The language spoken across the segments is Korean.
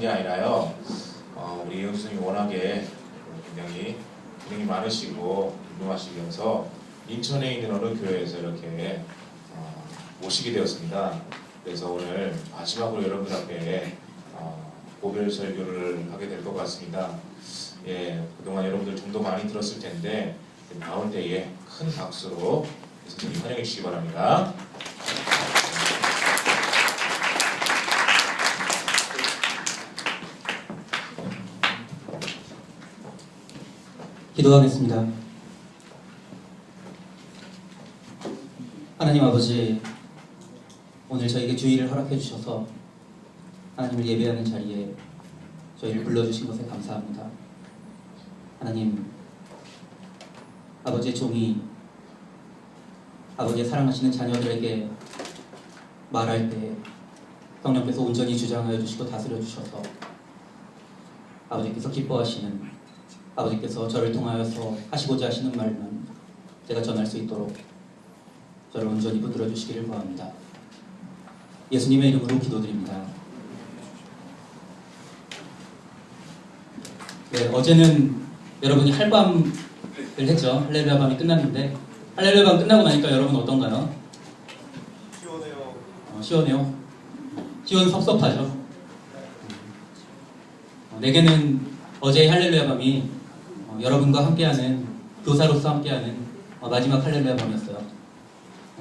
게 아니라요. 우리 이영주 선생님이 워낙에 굉장히 기능이 많으시고 유명하시면서 인천에 있는 어느 교회에서 이렇게 모시게 되었습니다. 그래서 오늘 마지막으로 여러분들 앞에 고별 설교를 하게 될 것 같습니다. 예, 그동안 여러분들 정도 많이 들었을 텐데 나올 때에 큰 박수로 선생님 환영해 주시기 바랍니다. 기도하겠습니다. 하나님 아버지, 오늘 저에게 주의를 허락해 주셔서 하나님을 예배하는 자리에 저희를 불러주신 것에 감사합니다. 하나님, 아버지의 종이 아버지의 사랑하시는 자녀들에게 말할 때 성령께서 온전히 주장하여 주시고 다스려 주셔서 아버지께서 기뻐하시는, 아버지께서 저를 통하여서 하시고자 하시는 말만 제가 전할 수 있도록 저를 온전히 붙들어 주시기를 구합니다. 예수님의 이름으로 기도드립니다. 네, 어제는 여러분이 할밤을 했죠. 할렐루야 밤이 끝났는데 할렐루야 밤 끝나고 나니까 여러분 어떤가요? 시원해요. 시원해요? 시원섭섭하죠? 내게는 어제의 할렐루야 밤이 여러분과 함께하는, 교사로서 함께하는 마지막 할렐루야 밤이었어요.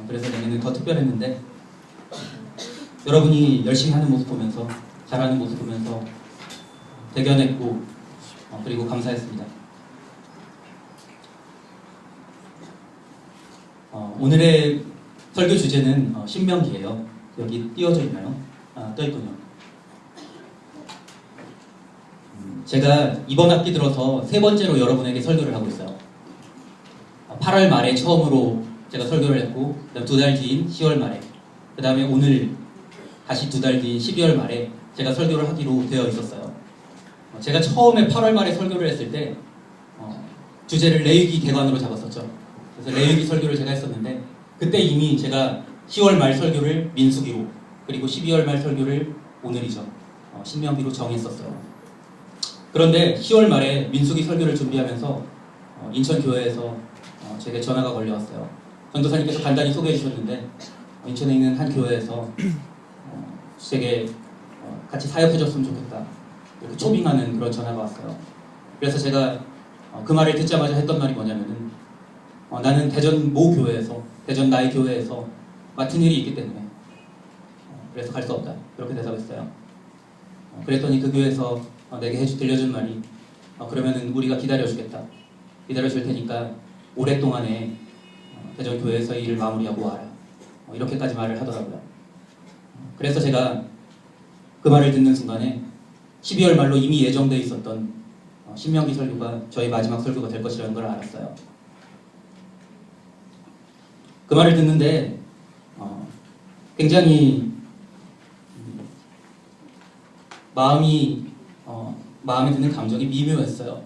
그래서 내게는 더 특별했는데 여러분이 열심히 하는 모습 보면서, 잘하는 모습 보면서 대견했고 그리고 감사했습니다. 오늘의 설교 주제는 신명기예요. 여기 띄워져 있나요? 떠 있군요. 제가 이번 학기 들어서 세 번째로 여러분에게 설교를 하고 있어요. 8월 말에 처음으로 제가 설교를 했고, 그다음 2달 뒤인 10월 말에, 그 다음에 오늘 다시 2달 뒤인 12월 말에 제가 설교를 하기로 되어 있었어요. 제가 처음에 8월 말에 설교를 했을 때 주제를 레위기 개관으로 잡았었죠. 그래서 레위기 설교를 제가 했었는데 그때 이미 제가 10월 말 설교를 민수기로, 그리고 12월 말 설교를 오늘이죠, 신명기로 정했었어요. 그런데 10월 말에 민수기 설교를 준비하면서 인천교회에서 제게 전화가 걸려왔어요. 전도사님께서 간단히 소개해 주셨는데 인천에 있는 한 교회에서 제게 같이 사역해줬으면 좋겠다, 이렇게 초빙하는 그런 전화가 왔어요. 그래서 제가 그 말을 듣자마자 했던 말이 뭐냐면은 나는 대전 모 교회에서, 대전 나의 교회에서 맡은 일이 있기 때문에 그래서 갈 수 없다, 그렇게 대답했어요. 그랬더니 그 교회에서 내게 들려준 말이 그러면은 우리가 기다려주겠다, 기다려줄 테니까 오랫동안에 대전 교회에서 일을 마무리하고 와라, 이렇게까지 말을 하더라고요. 그래서 제가 그 말을 듣는 순간에 12월 말로 이미 예정되어 있었던 신명기 설교가 저희 마지막 설교가 될 것이라는 걸 알았어요. 그 말을 듣는데 굉장히 마음에 드는 감정이 미묘했어요.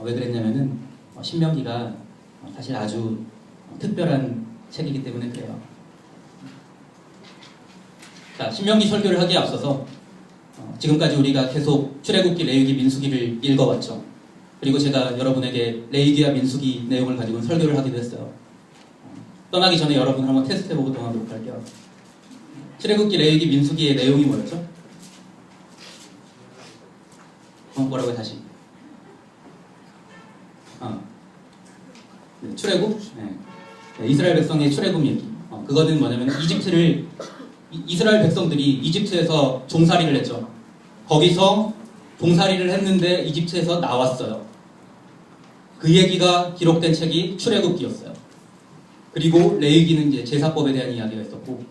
왜 그랬냐면은 신명기가 사실 아주 특별한 책이기 때문에 그래요. 자, 신명기 설교를 하기에 앞서서 지금까지 우리가 계속 출애굽기, 레위기, 민수기를 읽어왔죠. 그리고 제가 여러분에게 레위기와 민수기 내용을 가지고 설교를 하기도 했어요. 떠나기 전에 여러분을 한번 테스트해보고 동하도록 할게요. 출애굽기, 레위기, 민수기의 내용이 뭐였죠? 뭐라고요? 다시. 네, 출애굽? 네. 이스라엘 백성의 출애굽 얘기. 그거는 뭐냐면 이스라엘 백성들이 이집트에서 종살이를 했죠. 거기서 종살이를 했는데 이집트에서 나왔어요. 그 얘기가 기록된 책이 출애굽기였어요. 그리고 레위기는 이제 제사법에 대한 이야기가 있었고,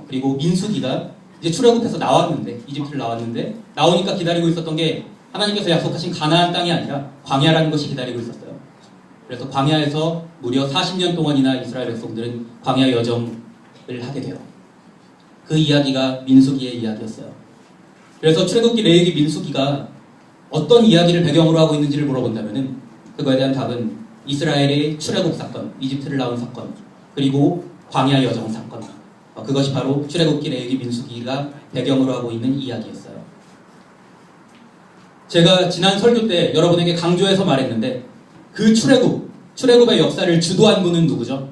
그리고 민수기가 이제 출애굽해서 나왔는데, 이집트를 나왔는데, 나오니까 기다리고 있었던 게 하나님께서 약속하신 가나안 땅이 아니라 광야라는 것이 기다리고 있었어요. 그래서 광야에서 무려 40년 동안이나 이스라엘 백성들은 광야 여정을 하게 돼요. 그 이야기가 민수기의 이야기였어요. 그래서 출애굽기, 레위기, 민수기가 어떤 이야기를 배경으로 하고 있는지를 물어본다면은 그거에 대한 답은 이스라엘의 출애굽 사건, 이집트를 나온 사건, 그리고 광야 여정 사건, 그것이 바로 출애굽기, 레위기, 민수기가 배경으로 하고 있는 이야기였어요. 제가 지난 설교 때 여러분에게 강조해서 말했는데 그 출애굽의 역사를 주도한 분은 누구죠?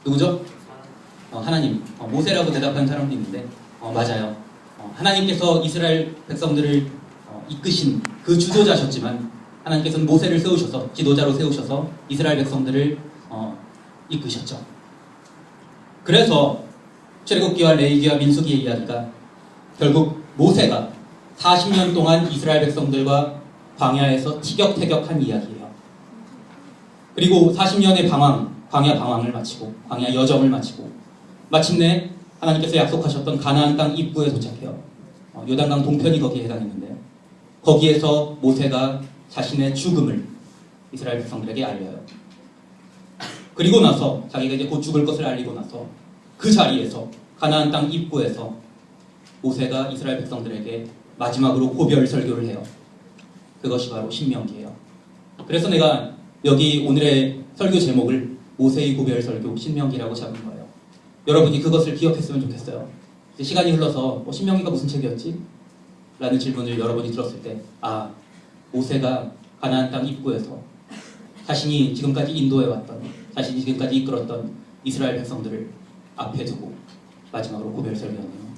누구죠? 하나님. 모세라고 대답한 사람도 있는데 맞아요. 하나님께서 이스라엘 백성들을 이끄신 그 주도자셨지만 하나님께서는 모세를 세우셔서 지도자로 세우셔서 이스라엘 백성들을 이끄셨죠. 그래서 출애굽기와 레위기와 민수기의 이야기가 결국 모세가 40년 동안 이스라엘 백성들과 광야에서 티격태격한 이야기예요. 그리고 40년의 광야 방황을 마치고 광야 여정을 마치고 마침내 하나님께서 약속하셨던 가나안 땅 입구에 도착해요. 요단강 동편이 거기에 해당했는데요. 거기에서 모세가 자신의 죽음을 이스라엘 백성들에게 알려요. 그리고 나서 자기가 이제 곧 죽을 것을 알리고 나서 그 자리에서 가나안 땅 입구에서 모세가 이스라엘 백성들에게 마지막으로 고별 설교를 해요. 그것이 바로 신명기예요. 그래서 내가 여기 오늘의 설교 제목을 모세의 고별 설교 신명기라고 잡은 거예요. 여러분이 그것을 기억했으면 좋겠어요. 이제 시간이 흘러서 신명기가 무슨 책이었지? 라는 질문을 여러분이 들었을 때 모세가 가나안 땅 입구에서 자신이 지금까지 인도해왔던 자신이 지금까지 이끌었던 이스라엘 백성들을 앞에 두고 마지막으로 고별 설교하네요.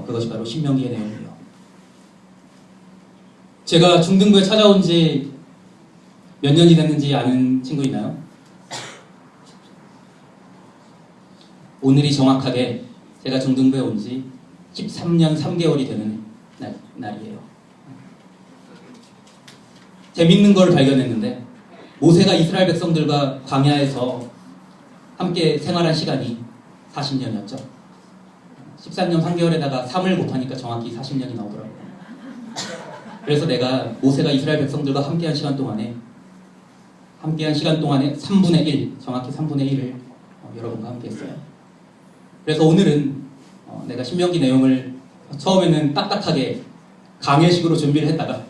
그것이 바로 신명기의 내용이에요. 제가 중등부에 찾아온 지 몇 년이 됐는지 아는 친구 있나요? 오늘이 정확하게 제가 중등부에 온 지 13년 3개월이 되는 날이에요. 재밌는 걸 발견했는데 모세가 이스라엘 백성들과 광야에서 함께 생활한 시간이 40년이었죠. 13년 3개월에다가 3을 곱하니까 정확히 40년이 나오더라고요. 그래서 내가 모세가 이스라엘 백성들과 함께한 시간 동안에 3분의 1, 정확히 3분의 1을 여러분과 함께 했어요. 그래서 오늘은 내가 신명기 내용을 처음에는 딱딱하게 강해식으로 준비를 했다가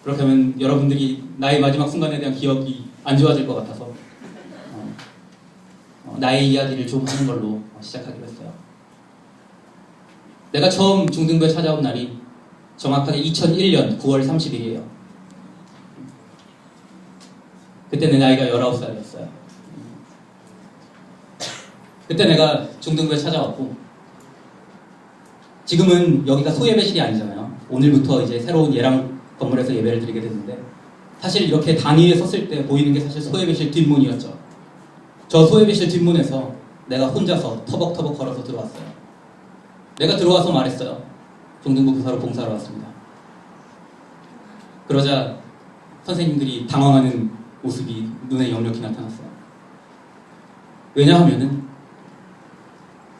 그렇게 하면 여러분들이 나의 마지막 순간에 대한 기억이 안 좋아질 것 같아서 나의 이야기를 좀 하는 걸로 시작하기로 했어요. 내가 처음 중등부에 찾아온 날이 정확하게 2001년 9월 30일이에요. 그때 내 나이가 19살이었어요. 그때 내가 중등부에 찾아왔고 지금은 여기가 소예배실이 아니잖아요. 오늘부터 이제 새로운 예랑 건물에서 예배를 드리게 됐는데 사실 이렇게 단위에 섰을 때 보이는 게 사실 소예배실 뒷문이었죠. 저 소예배실 뒷문에서 내가 혼자서 터벅터벅 걸어서 들어왔어요. 내가 들어와서 말했어요. 중등부 교사로 봉사하러 왔습니다. 그러자 선생님들이 당황하는 모습이 눈에 역력히 나타났어요. 왜냐하면은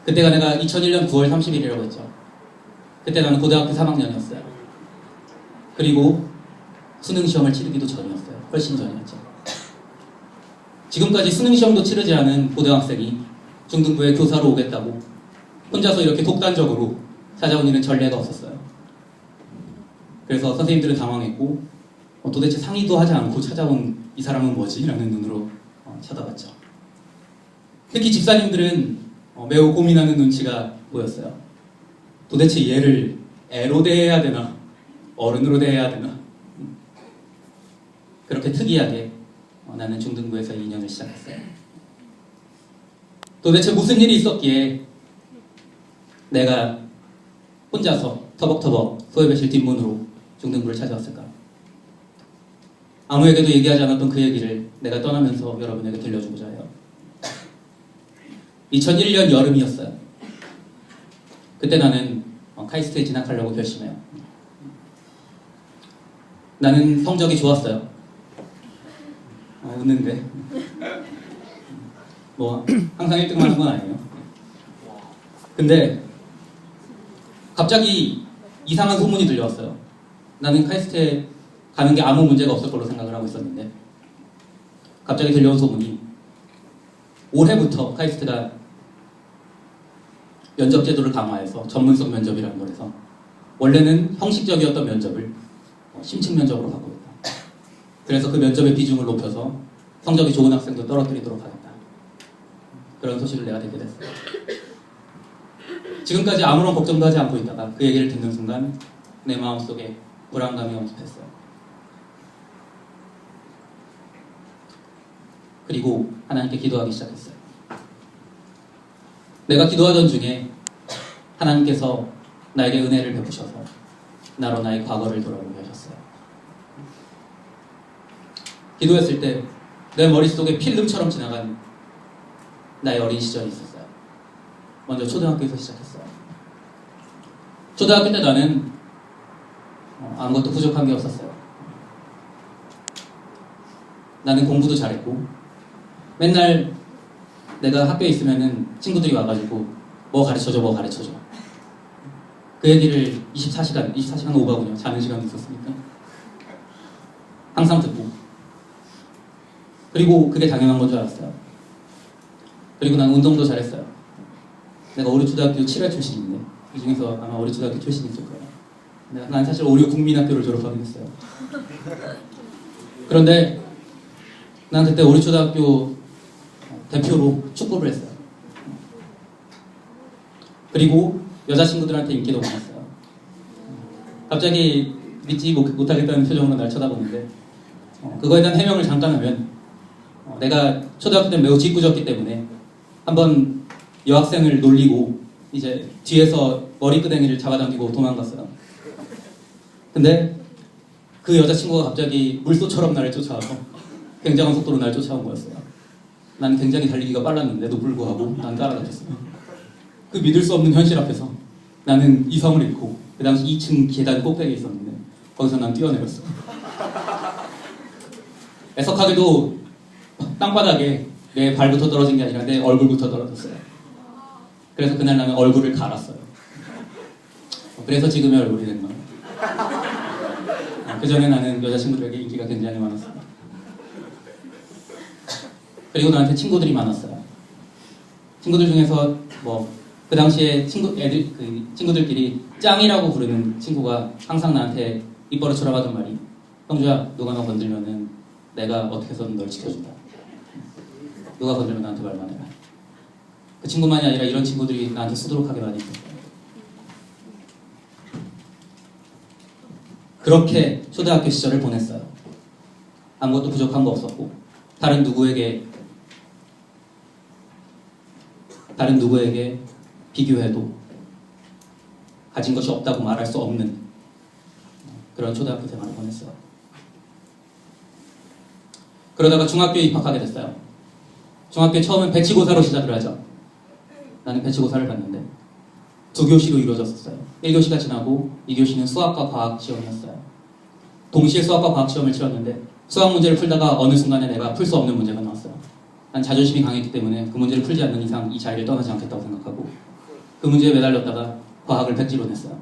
그때가 내가 2001년 9월 30일이라고 했죠. 그때 나는 고등학교 3학년이었어요. 그리고 수능시험을 치르기도 전이었어요. 훨씬 전이었죠. 지금까지 수능시험도 치르지 않은 고등학생이 중등부에 교사로 오겠다고 혼자서 이렇게 독단적으로 찾아온 일은 전례가 없었어요. 그래서 선생님들은 당황했고 도대체 상의도 하지 않고 찾아온 이 사람은 뭐지? 라는 눈으로 쳐다봤죠. 특히 집사님들은 매우 고민하는 눈치가 보였어요. 도대체 얘를 애로 대해야 되나? 어른으로 대해야 되나? 그렇게 특이하게 나는 중등부에서 2년을 시작했어요. 도대체 무슨 일이 있었기에 내가 혼자서 터벅터벅 소예배실 뒷문으로 중등부를 찾아왔을까? 아무에게도 얘기하지 않았던 그 얘기를 내가 떠나면서 여러분에게 들려주고자 해요. 2001년 여름이었어요. 그때 나는 카이스트에 진학하려고 결심해요. 나는 성적이 좋았어요. 웃는데 뭐 항상 1등만 한 건 아니에요. 근데 갑자기 이상한 소문이 들려왔어요. 나는 카이스트에 가는 게 아무 문제가 없을 걸로 생각을 하고 있었는데 갑자기 들려온 소문이 올해부터 카이스트가 면접 제도를 강화해서 전문성 면접이라는 걸 해서 원래는 형식적이었던 면접을 심층 면접으로 바꾸고 있다. 그래서 그 면접의 비중을 높여서 성적이 좋은 학생도 떨어뜨리도록 하겠다. 그런 소식을 내가 듣게 됐어요. 지금까지 아무런 걱정도 하지 않고 있다가 그 얘기를 듣는 순간 내 마음속에 불안감이 엄습했어요. 그리고 하나님께 기도하기 시작했어요. 내가 기도하던 중에 하나님께서 나에게 은혜를 베푸셔서 나로 나의 과거를 돌아보게 하셨어요. 기도했을 때 내 머릿속에 필름처럼 지나간 나의 어린 시절이 있었어요. 먼저 초등학교에서 시작했어요. 초등학교 때 나는 아무것도 부족한 게 없었어요. 나는 공부도 잘했고 맨날 내가 학교에 있으면은 친구들이 와가지고 뭐 가르쳐줘 뭐 가르쳐줘 그 얘기를 24시간 오가군요. 자는 시간도 있었으니까 항상 듣고 그리고 그게 당연한 건 줄 알았어요. 그리고 난 운동도 잘했어요. 내가 오류초등학교 7회 출신인데 이 중에서 아마 오류초등학교 출신이 있을 거예요. 난 사실 오류 국민학교를 졸업하긴 했어요. 그런데 난 그때 오류초등학교 대표로 축구를 했어요. 그리고 여자친구들한테 인기도 많았어요. 갑자기 믿지 못하겠다는 표정으로 날 쳐다보는데 그거에 대한 해명을 잠깐 하면 내가 초등학교 때 매우 짓궂었기 때문에 한번 여학생을 놀리고 이제 뒤에서 머리끄댕이를 잡아당기고 도망갔어요. 근데 그 여자친구가 갑자기 물소처럼 나를 쫓아와서 굉장한 속도로 날 쫓아온 거였어요. 난 굉장히 달리기가 빨랐는데도 불구하고 난 따라잡혔어요. 그 믿을 수 없는 현실 앞에서 나는 이성을 잃고 그 당시 2층 계단 꼭대기에 있었는데 거기서 난 뛰어내렸어. 애석하게도 땅바닥에 내 발부터 떨어진 게 아니라 내 얼굴부터 떨어졌어요. 그래서 그날 나는 얼굴을 갈았어요. 그래서 지금의 얼굴이 된 거예요. 그 전에 나는 여자친구들에게 인기가 굉장히 많았어요. 그리고 나한테 친구들이 많았어요. 친구들 중에서 그 당시에 친구들끼리 짱이라고 부르는 친구가 항상 나한테 입버릇처럼 하던 말이 형주야, 누가 너 건들면은 내가 어떻게 해서든 널 지켜준다. 누가 건들면 나한테 말만 해라. 그 친구만이 아니라 이런 친구들이 나한테 수두룩하게 많이 있었어요. 그렇게 초등학교 시절을 보냈어요. 아무것도 부족한 거 없었고 다른 누구에게 비교해도 가진 것이 없다고 말할 수 없는 그런 초등학교 생활을 보냈어요. 그러다가 중학교에 입학하게 됐어요. 중학교 처음엔 배치고사로 시작을 하죠. 나는 배치고사를 봤는데 2교시로 이루어졌었어요. 1교시가 지나고 2교시는 수학과 과학 시험이었어요. 동시에 수학과 과학 시험을 치렀는데 수학 문제를 풀다가 어느 순간에 내가 풀 수 없는 문제가 나왔어요. 난 자존심이 강했기 때문에 그 문제를 풀지 않는 이상 이 자리를 떠나지 않겠다고 생각하고 그 문제에 매달렸다가 과학을 백지로 냈어요.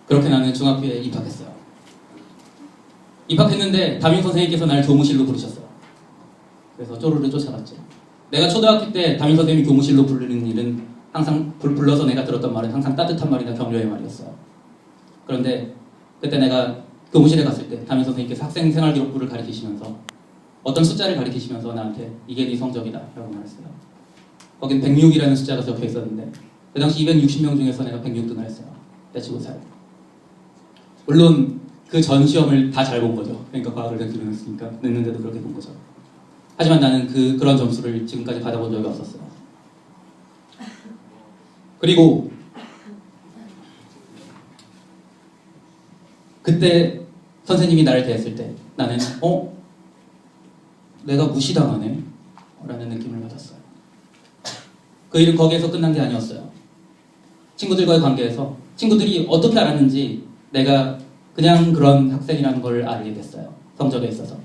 그렇게 나는 중학교에 입학했어요. 입학했는데 담임 선생님께서 나를 교무실로 부르셨어요. 그래서 쪼르르 쫓아갔죠. 내가 초등학교 때 담임 선생님이 교무실로 부르는 일은 항상 불러서 내가 들었던 말은 항상 따뜻한 말이나 격려의 말이었어요. 그런데 그때 내가 교무실에 갔을 때 담임 선생님께서 학생 생활 기록부를 가리키시면서 어떤 숫자를 가리키시면서 나한테 이게 네 성적이다 라고 말했어요. 거긴 106이라는 숫자가 적혀 있었는데 그 당시 260명 중에서 내가 106등을 했어요. 배치고사를. 물론 그 전 시험을 다 잘 본 거죠. 그러니까 과학을 백지로 냈으니까 냈는데도 그렇게 본 거죠. 하지만 나는 그런 점수를 지금까지 받아본 적이 없었어요. 그리고 그때 선생님이 나를 대했을 때 나는 내가 무시당하네 라는 느낌을 받았어요. 그 일은 거기에서 끝난 게 아니었어요. 친구들과의 관계에서 친구들이 어떻게 알았는지 내가 그냥 그런 학생이라는 걸 알게 됐어요. 성적에 있어서.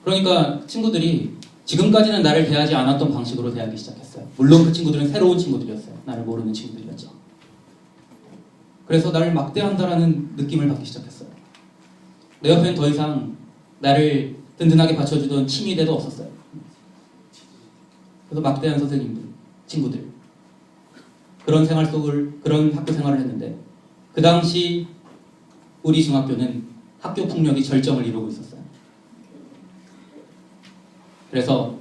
그러니까 친구들이 지금까지는 나를 대하지 않았던 방식으로 대하기 시작했어요. 물론 그 친구들은 새로운 친구들이었어요. 나를 모르는 친구들이었죠. 그래서 나를 막대한다라는 느낌을 받기 시작했어요. 내 옆에는 더 이상 나를 든든하게 받쳐주던 친위대도 없었어요. 그래서 막대한 선생님들, 친구들 그런 학교 생활을 했는데 그 당시 우리 중학교는 학교 폭력이 절정을 이루고 있었어요. 그래서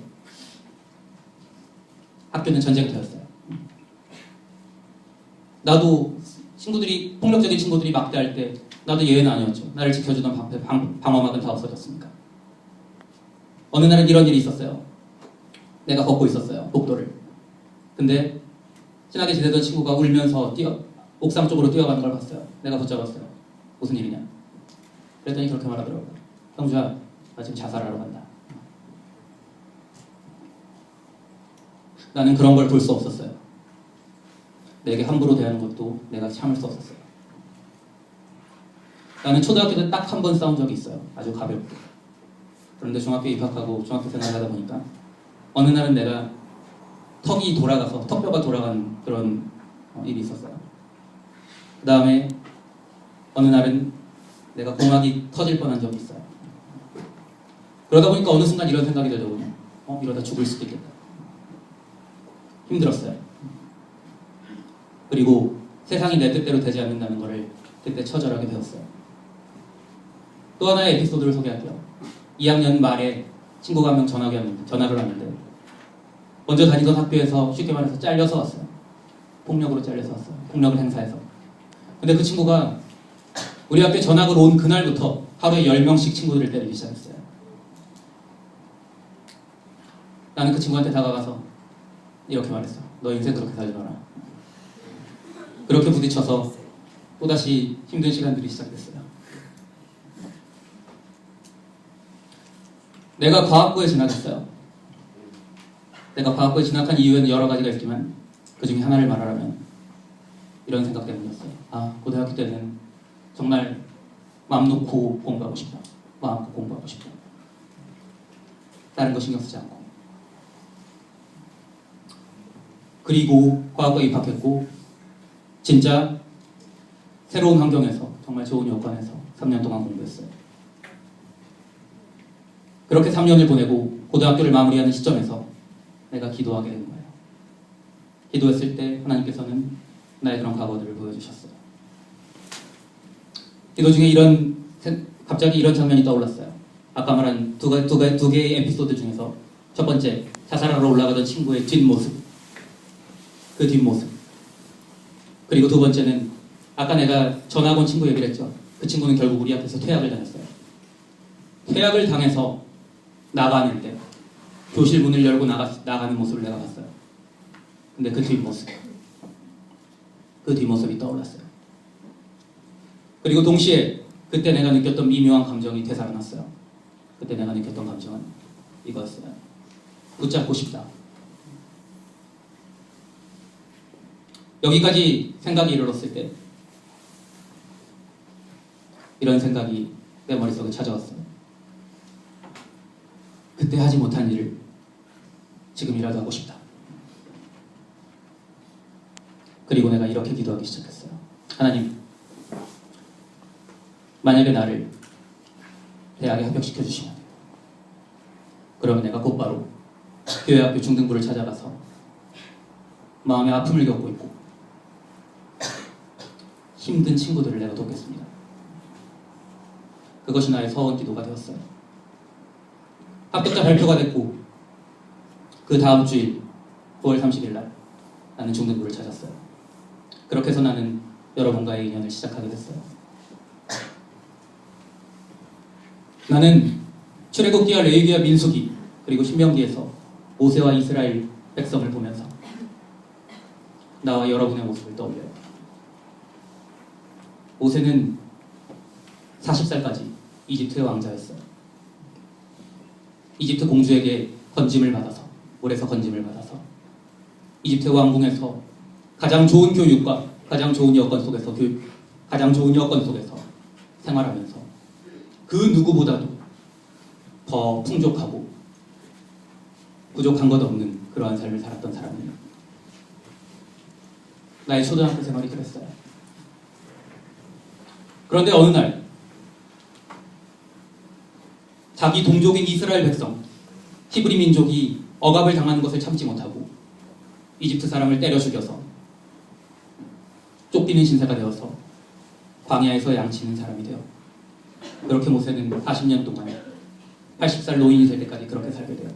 학교는 전쟁터였어요. 나도 친구들이 폭력적인 친구들이 막대할 때 나도 예외는 아니었죠. 나를 지켜주던 방어막은 다 없어졌으니까. 어느 날은 이런 일이 있었어요. 내가 걷고 있었어요. 복도를. 근데 친하게 지내던 친구가 울면서 옥상 쪽으로 뛰어가는 걸 봤어요. 내가 붙잡았어요. 무슨 일이냐? 그랬더니 그렇게 말하더라고요. 형주야, 나 지금 자살하러 간다. 나는 그런 걸 볼 수 없었어요. 내게 함부로 대하는 것도 내가 참을 수 없었어요. 나는 초등학교 때 딱 한 번 싸운 적이 있어요. 아주 가볍게. 그런데 중학교에 입학하고 중학교 생활을 하다 보니까 어느 날은 내가 턱뼈가 돌아간 그런 일이 있었어요. 그 다음에 어느 날은 내가 공학이 터질 뻔한 적이 있어요. 그러다 보니까 어느 순간 이런 생각이 들더군요. 이러다 죽을 수도 있겠다. 힘들었어요. 그리고 세상이 내 뜻대로 되지 않는다는 것을 그때 처절하게 배웠어요. 또 하나의 에피소드를 소개할게요. 2학년 말에 친구가 한 명 전학을 왔는데 먼저 다니던 학교에서 쉽게 말해서 잘려서 왔어요. 폭력으로 잘려서 왔어요. 폭력을 행사해서. 근데 그 친구가 우리 학교에 전학을 온 그날부터 하루에 10명씩 친구들을 때리기 시작했어요. 나는 그 친구한테 다가가서 이렇게 말했어. 너 인생 그렇게 살지 마라. 그렇게 부딪혀서 또다시 힘든 시간들이 시작됐어요. 내가 과학부에 진학했어요. 내가 과학부에 진학한 이유에는 여러 가지가 있지만 그 중에 하나를 말하라면 이런 생각 때문이었어요. 고등학교 때는 정말 마음 놓고 공부하고 싶다. 마음껏 공부하고 싶다. 다른 거 신경 쓰지 않고. 그리고 과학부에 입학했고 진짜 새로운 환경에서 정말 좋은 여건에서 3년 동안 공부했어요. 그렇게 3년을 보내고 고등학교를 마무리하는 시점에서 내가 기도하게 된 거예요. 기도했을 때 하나님께서는 나의 그런 과거들을 보여주셨어요. 기도 중에 갑자기 이런 장면이 떠올랐어요. 아까 말한 두 개의 에피소드 중에서 첫 번째, 자살하러 올라가던 친구의 뒷모습. 그 뒷모습. 그리고 두 번째는 아까 내가 전학 온 친구 얘기를 했죠. 그 친구는 결국 우리 앞에서 퇴학을 당했어요. 퇴학을 당해서 나가는데 교실 문을 열고 나가는 모습을 내가 봤어요. 근데 그 뒷모습이 떠올랐어요. 그리고 동시에 그때 내가 느꼈던 미묘한 감정이 되살아났어요. 그때 내가 느꼈던 감정은 이거였어요. 붙잡고 싶다. 여기까지 생각이 이르렀을 때 이런 생각이 내 머릿속에 찾아왔어요. 그때 하지 못한 일을 지금이라도 하고 싶다. 그리고 내가 이렇게 기도하기 시작했어요. 하나님, 만약에 나를 대학에 합격시켜 주시면 그러면 내가 곧바로 교회 학교 중등부를 찾아가서 마음의 아픔을 겪고 있고 힘든 친구들을 내가 돕겠습니다. 그것이 나의 서원 기도가 되었어요. 합격자 발표가 됐고 그 다음 주일 9월 30일 날 나는 중등부를 찾았어요. 그렇게 해서 나는 여러분과의 인연을 시작하게 됐어요. 나는 출애굽기와 레위기와 민수기 그리고 신명기에서 모세와 이스라엘 백성을 보면서 나와 여러분의 모습을 떠올려요. 모세는 40살까지 이집트의 왕자였어요. 이집트 공주에게 건짐을 받아서, 물에서 건짐을 받아서 이집트 왕궁에서 가장 좋은 교육과 가장 좋은 여건 속에서 생활하면서 그 누구보다도 더 풍족하고 부족한 것 없는 그러한 삶을 살았던 사람이에요. 나의 초등학교 생활이 그랬어요. 그런데 어느 날 자기 동족인 이스라엘 백성, 히브리 민족이 억압을 당하는 것을 참지 못하고 이집트 사람을 때려 죽여서 쫓기는 신세가 되어서 광야에서 양치는 사람이 되어 그렇게 모세는 40년 동안 80살 노인이 될 때까지 그렇게 살게 돼요.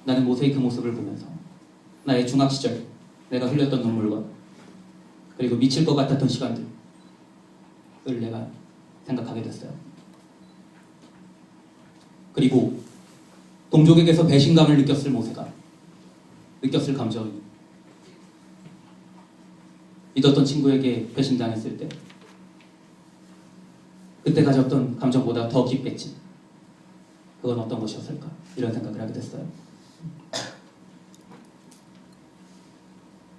나는 모세의 그 모습을 보면서 나의 중학 시절 내가 흘렸던 눈물과 그리고 미칠 것 같았던 시간들을 내가 생각하게 됐어요. 그리고 동족에게서 배신감을 느꼈을 모세가 느꼈을 감정이 믿었던 친구에게 배신당했을 때 그때 가졌던 감정보다 더 깊겠지. 그건 어떤 것이었을까? 이런 생각을 하게 됐어요.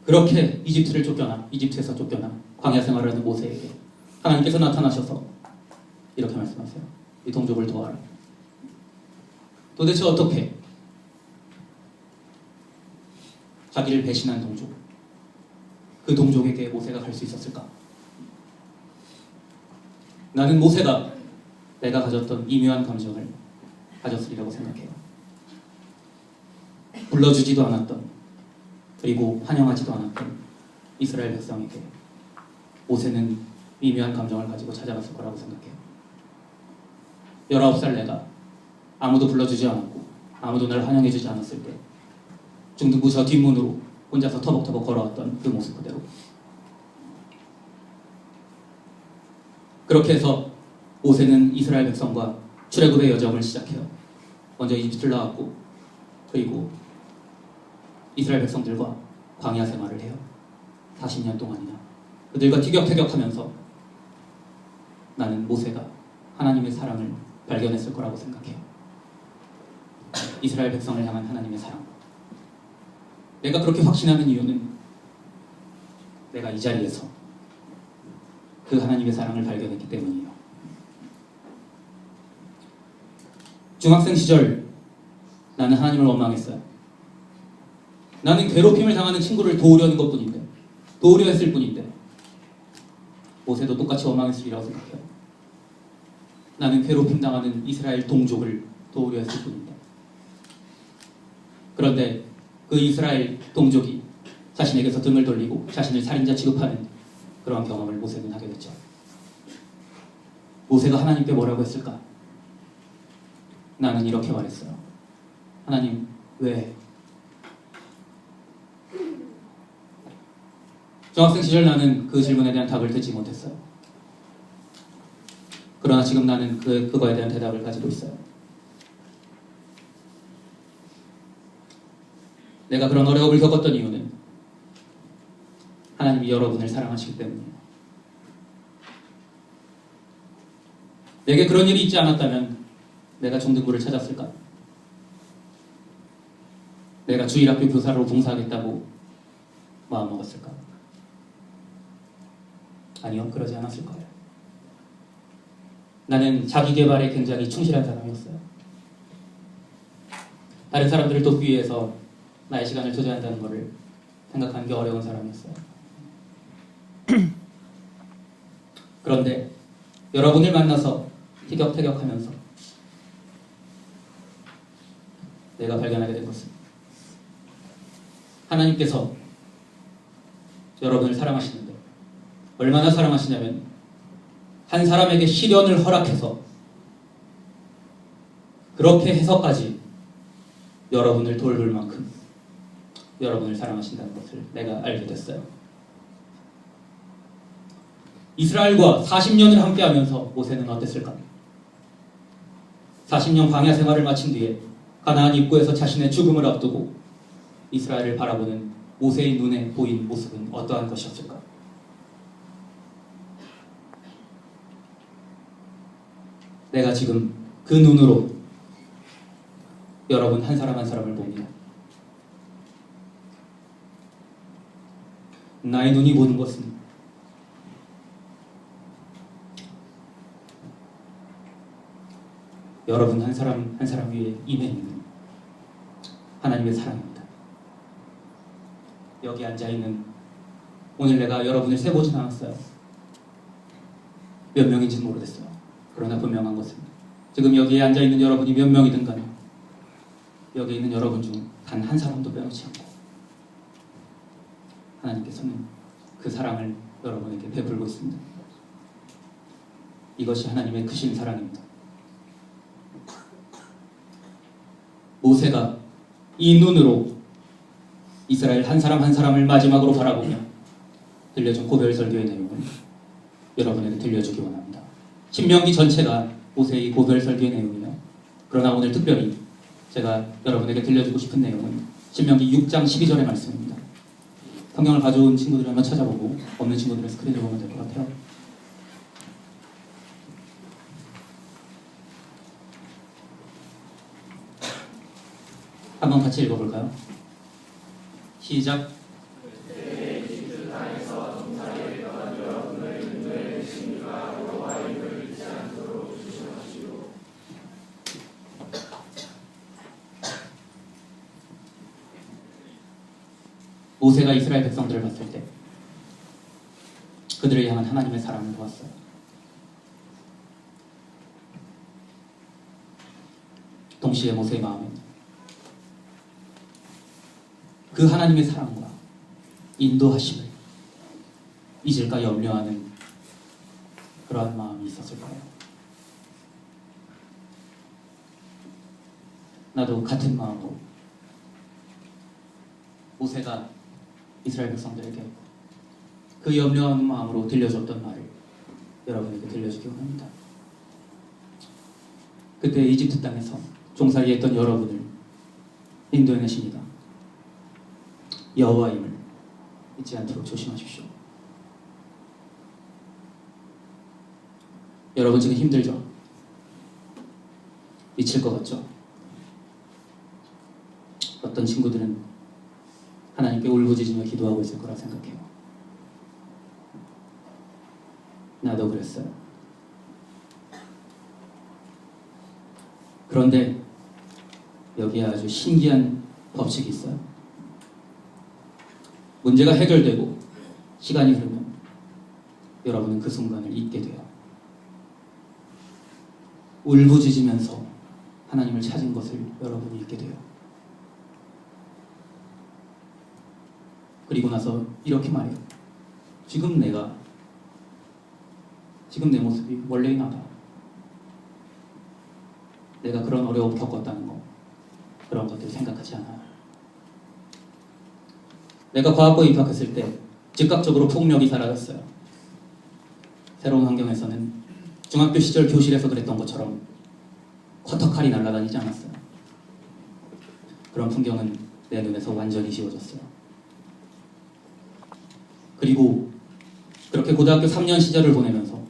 그렇게 이집트에서 쫓겨나 광야 생활을 하는 모세에게 하나님께서 나타나셔서 이렇게 말씀하세요. 이 동족을 도와라. 도대체 어떻게 자기를 배신한 동족, 그 동족에게 모세가 갈 수 있었을까? 나는 모세가 내가 가졌던 미묘한 감정을 가졌으리라고 생각해요. 불러주지도 않았던, 그리고 환영하지도 않았던 이스라엘 백성에게 모세는 미묘한 감정을 가지고 찾아갔을 거라고 생각해요. 19살 내가 아무도 불러주지 않았고 아무도 날 환영해주지 않았을 때 중등부 저 뒷문으로 혼자서 터벅터벅 걸어왔던 그 모습 그대로. 그렇게 해서 모세는 이스라엘 백성과 출애굽의 여정을 시작해요. 먼저 이집트를 나왔고 그리고 이스라엘 백성들과 광야 생활을 해요. 40년 동안이나 그들과 티격태격하면서 나는 모세가 하나님의 사랑을 발견했을 거라고 생각해요. 이스라엘 백성을 향한 하나님의 사랑. 내가 그렇게 확신하는 이유는 내가 이 자리에서 그 하나님의 사랑을 발견했기 때문이에요. 중학생 시절 나는 하나님을 원망했어요. 나는 괴롭힘을 당하는 친구를 도우려는 것뿐인데, 도우려 했을 뿐인데 모세도 똑같이 원망했으리라고 생각해요. 나는 괴롭힘 당하는 이스라엘 동족을 도우려 했을 뿐인데, 그런데 그 이스라엘 동족이 자신에게서 등을 돌리고 자신을 살인자 취급하는 그러한 경험을 모세는 하게 됐죠. 모세가 하나님께 뭐라고 했을까? 나는 이렇게 말했어요. 하나님, 왜? 중학생 시절 나는 그 질문에 대한 답을 듣지 못했어요. 그러나 지금 나는 그거에 대한 대답을 가지고 있어요. 내가 그런 어려움을 겪었던 이유는 하나님이 여러분을 사랑하시기 때문이에요. 내게 그런 일이 있지 않았다면 내가 중등부를 찾았을까? 내가 주일학교 교사로 봉사하겠다고 마음먹었을까? 아니요, 그러지 않았을 거예요. 나는 자기개발에 굉장히 충실한 사람이었어요. 다른 사람들을 돕기 위해서 나의 시간을 투자한다는 것을 생각하는 게 어려운 사람이었어요. 그런데 여러분을 만나서 티격태격하면서 내가 발견하게 된 것은 하나님께서 여러분을 사랑하시는데 얼마나 사랑하시냐면 한 사람에게 시련을 허락해서 그렇게 해서까지 여러분을 돌볼 만큼 여러분을 사랑하신다는 것을 내가 알게 됐어요. 이스라엘과 40년을 함께하면서 모세는 어땠을까? 40년 광야 생활을 마친 뒤에 가나안 입구에서 자신의 죽음을 앞두고 이스라엘을 바라보는 모세의 눈에 보인 모습은 어떠한 것이었을까? 내가 지금 그 눈으로 여러분 한 사람 한 사람을 봅니다. 나의 눈이 보는 것은 여러분 한 사람 한 사람 위에 임해 있는 하나님의 사랑입니다. 여기 앉아있는 오늘 내가 여러분을 세보진 않았어요. 몇 명인지는 모르겠어요. 그러나 분명한 것은 지금 여기에 앉아있는 여러분이 몇 명이든 간에 여기 있는 여러분 중 단 한 사람도 빼놓지 않고 하나님께서는 그 사랑을 여러분에게 베풀고 있습니다. 이것이 하나님의 크신 사랑입니다. 모세가 이 눈으로 이스라엘 한 사람 한 사람을 마지막으로 바라보며 들려준 고별 설교의 내용을 여러분에게 들려주기 원합니다. 신명기 전체가 모세의 고별 설교의 내용이며, 그러나 오늘 특별히 제가 여러분에게 들려주고 싶은 내용은 신명기 6장 12절의 말씀입니다. 성경을 가져온 친구들이 한번 찾아보고, 없는 친구들은 스크린을 보면 될 것 같아요. 한번 같이 읽어볼까요? 시작. 모세가 이스라엘 백성들을 봤을 때 그들을 향한 하나님의 사랑을 보았어요. 동시에 모세의 마음엔 그 하나님의 사랑과 인도하심을 잊을까 염려하는 그러한 마음이 있었을까요? 나도 같은 마음으로 모세가 이스라엘 백성들에게 그 염려하는 마음으로 들려줬던 말을 여러분에게 들려주기 원합니다. 그때 이집트 땅에서 종살이 했던 여러분을 인도해내십니다. 여호와임을 잊지 않도록 조심하십시오. 여러분 지금 힘들죠? 미칠 것 같죠? 어떤 친구들은 하나님께 울부짖으며 기도하고 있을 거라 생각해요. 나도 그랬어요. 그런데 여기에 아주 신기한 법칙이 있어요. 문제가 해결되고 시간이 흐르면 여러분은 그 순간을 잊게 돼요. 울부짖으면서 하나님을 찾은 것을 여러분이 잊게 돼요. 그리고 나서 이렇게 말해요. 지금 내 모습이 원래의 나다. 내가 그런 어려움 겪었다는 거, 그런 것들 생각하지 않아요. 내가 과학고에 입학했을 때 즉각적으로 폭력이 사라졌어요. 새로운 환경에서는 중학교 시절 교실에서 그랬던 것처럼 커터칼이 날아다니지 않았어요. 그런 풍경은 내 눈에서 완전히 지워졌어요. 그리고 그렇게 고등학교 3년 시절을 보내면서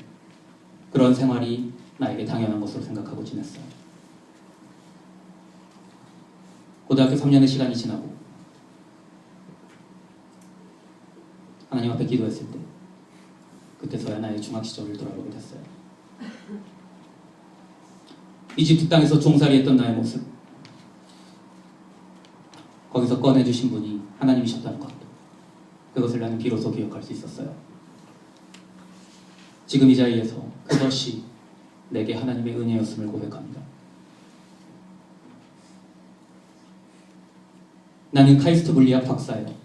그런 생활이 나에게 당연한 것으로 생각하고 지냈어요. 고등학교 3년의 시간이 지나고 하나님 앞에 기도했을 때 그때서야 나의 중학 시절을 돌아보게 됐어요. 이집트 땅에서 종살이했던 나의 모습, 거기서 꺼내주신 분이 하나님이셨다는 것, 그것을 나는 비로소 기억할 수 있었어요. 지금 이 자리에서 그것이 내게 하나님의 은혜였음을 고백합니다. 나는 카이스트 물리학 박사예요.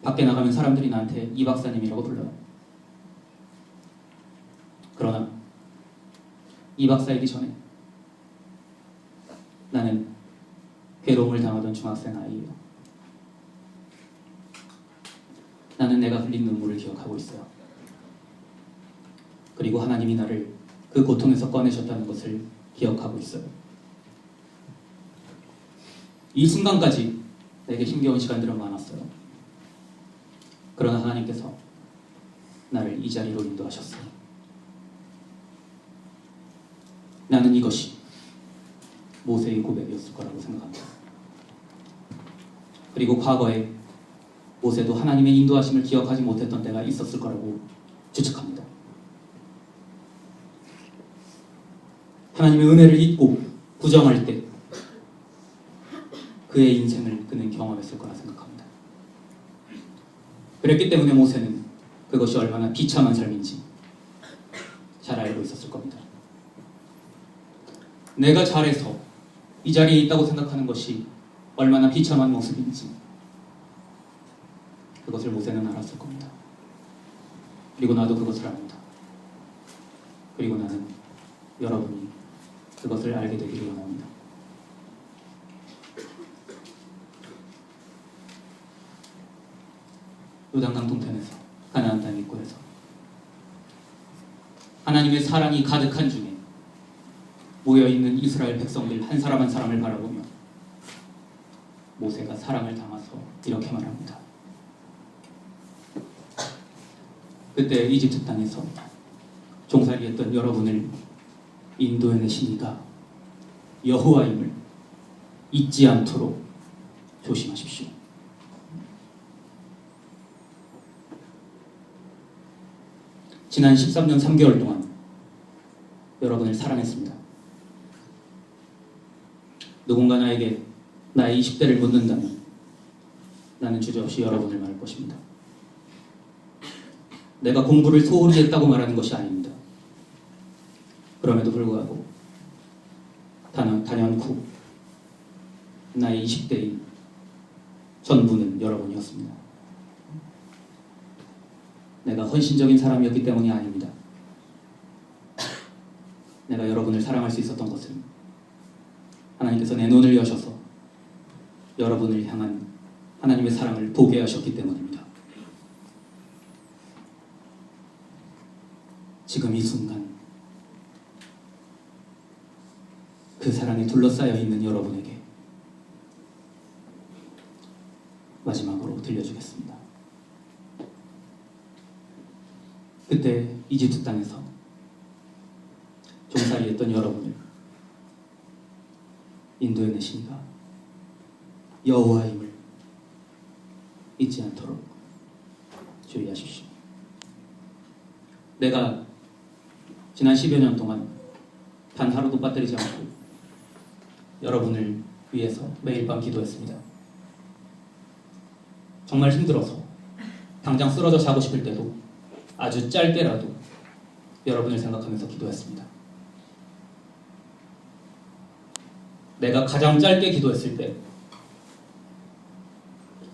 밖에 나가면 사람들이 나한테 이 박사님이라고 불러요. 그러나 이 박사이기 전에 나는 괴로움을 당하던 중학생 아이예요. 나는 내가 흘린 눈물을 기억하고 있어요. 그리고 하나님이 나를 그 고통에서 꺼내셨다는 것을 기억하고 있어요. 이 순간까지 내게 힘겨운 시간들은 많았어요. 그러나 하나님께서 나를 이 자리로 인도하셨어요. 나는 이것이 모세의 고백이었을 거라고 생각합니다. 그리고 과거에 모세도 하나님의 인도하심을 기억하지 못했던 때가 있었을 거라고 추측합니다. 하나님의 은혜를 잊고 부정할 때 그의 인생을 그는 경험했을 거라 생각합니다. 그랬기 때문에 모세는 그것이 얼마나 비참한 삶인지 잘 알고 있었을 겁니다. 내가 잘해서 이 자리에 있다고 생각하는 것이 얼마나 비참한 모습인지 그것을 모세는 알았을 겁니다. 그리고 나도 그것을 압니다. 그리고 나는 여러분이 그것을 알게 되기를 원합니다. 요단강 동편에서 가나안 땅 입구에서 하나님의 사랑이 가득한 중에 모여있는 이스라엘 백성들 한 사람 한 사람을 바라보며 모세가 사랑을 담아서 이렇게 말합니다. 그때 이집트 땅에서 종살이했던 여러분을 인도해내신 이가 여호와임을 잊지 않도록 조심하십시오. 지난 13년 3개월 동안 여러분을 사랑했습니다. 누군가 나에게 나의 20대를 묻는다면 나는 주저없이 여러분을 말할 것입니다. 내가 공부를 소홀히 했다고 말하는 것이 아닙니다. 그럼에도 불구하고 단연코 나의 20대의 전부는 여러분이었습니다. 내가 헌신적인 사람이었기 때문이 아닙니다. 내가 여러분을 사랑할 수 있었던 것은 하나님께서 내 눈을 여셔서 여러분을 향한 하나님의 사랑을 보게 하셨기 때문입니다. 지금 이 순간 그 사랑에 둘러싸여 있는 여러분에게 마지막으로 들려주겠습니다. 그때 이집트 땅에서 종살이했던 여러분을 인도해내신 이가 여호와임을 잊지 않도록 주의하십시오. 내가 지난 10여 년 동안 단 하루도 빠뜨리지 않고 여러분을 위해서 매일 밤 기도했습니다. 정말 힘들어서 당장 쓰러져 자고 싶을 때도 아주 짧게라도 여러분을 생각하면서 기도했습니다. 내가 가장 짧게 기도했을 때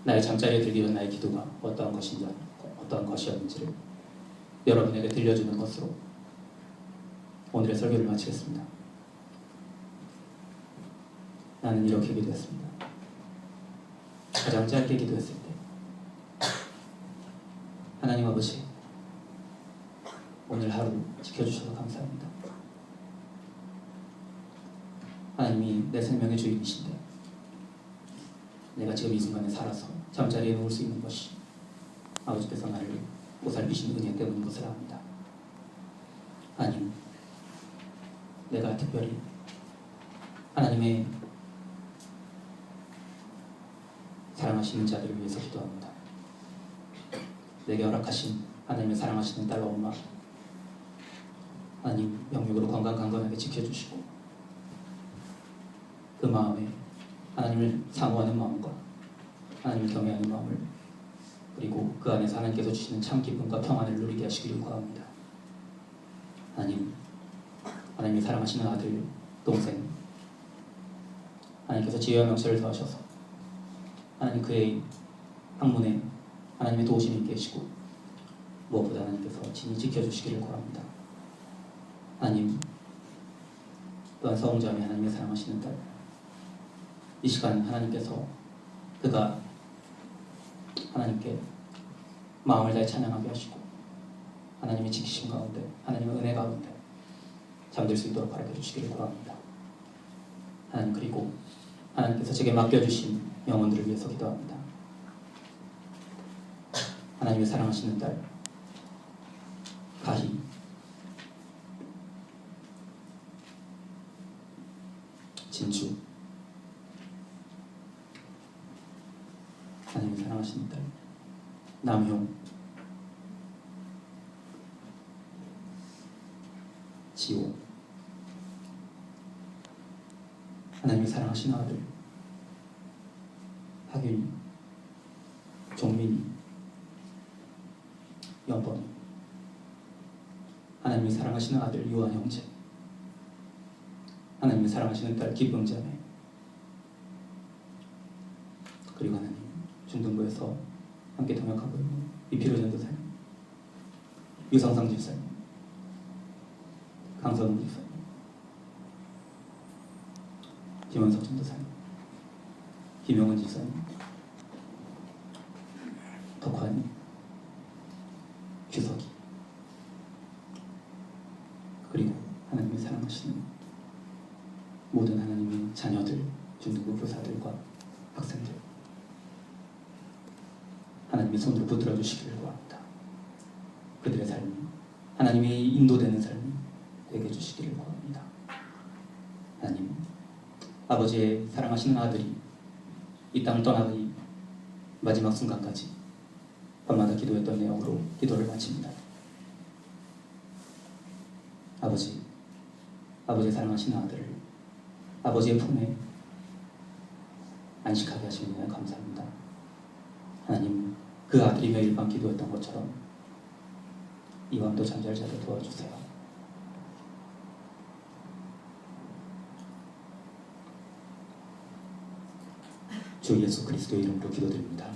나의 잠자리에 들기 전 나의 기도가 어떠한 것이었는지를 여러분에게 들려주는 것으로 오늘의 설교를 마치겠습니다. 나는 이렇게 기도했습니다. 가장 짧게 기도했을 때 하나님 아버지, 오늘 하루 지켜주셔서 감사합니다. 하나님이 내 생명의 주인이신데 내가 지금 이 순간에 살아서 잠자리에 누울 수 있는 것이 아버지께서 나를 보살피신 은혜 때문인 것을 압니다. 하나님, 내가 특별히 하나님의 사랑하시는 자들을 위해서 기도합니다. 내게 허락하신 하나님의 사랑하시는 딸과 엄마, 하나님 영육으로 건강하게 지켜주시고 그 마음에 하나님을 사모하는 마음과 하나님을 경외하는 마음을, 그리고 그 안에서 하나님께서 주시는 참 기쁨과 평안을 누리게 하시기를 구합니다. 하나님, 하나님이 사랑하시는 아들, 동생, 하나님께서 지혜와 명철을 더하셔서 하나님 그의 학문에 하나님의 도우심이 있게 하시고 무엇보다 하나님께서 친히 지켜주시기를 구합니다. 하나님, 또한 서홍자매 하나님의 사랑하시는 딸, 이 시간 하나님께서 그가 하나님께 마음을 다해 찬양하게 하시고 하나님의 지키심 가운데, 하나님의 은혜 가운데 잠들 수 있도록 가르쳐 주시기를 구합니다. 하나님, 그리고 하나님께서 제게 맡겨주신 영혼들을 위해서 기도합니다. 하나님의 사랑하시는 딸 가희, 진주, 하나님의 사랑하시는 딸 남효, 지호, 하나님의 사랑하시는 아들 하균이, 종민이, 여번이, 하나님이 사랑하시는 아들 유한 형제, 하나님이 사랑하시는 딸 기쁨자매, 그리고 하나님 중등부에서 함께 동역하고 있는 이필호 전도사님, 유상상 집사님, 강선우 집사님, 김원석 전도사님, 김용은 집사님, 덕환이, 규석이, 그리고 하나님의 사랑하시는 모든 하나님의 자녀들, 중등부 교사들과 학생들, 하나님의 손으로 붙들어 주시기를 구합니다. 그들의 삶이 하나님의 인도되는 삶이 되게 해주시기를 구합니다. 하나님, 아버지의 사랑하시는 아들이 이 땅을 떠나기 마지막 순간까지 밤마다 기도했던 내용으로 기도를 마칩니다. 아버지의 사랑하시는 아들을 아버지의 품에 안식하게 하시는 데 감사합니다. 하나님, 그 아들이 매일 밤 기도했던 것처럼 이 밤도 잠잘 자게 도와주세요. 주 예수 그리스도의 이름으로 기도드립니다.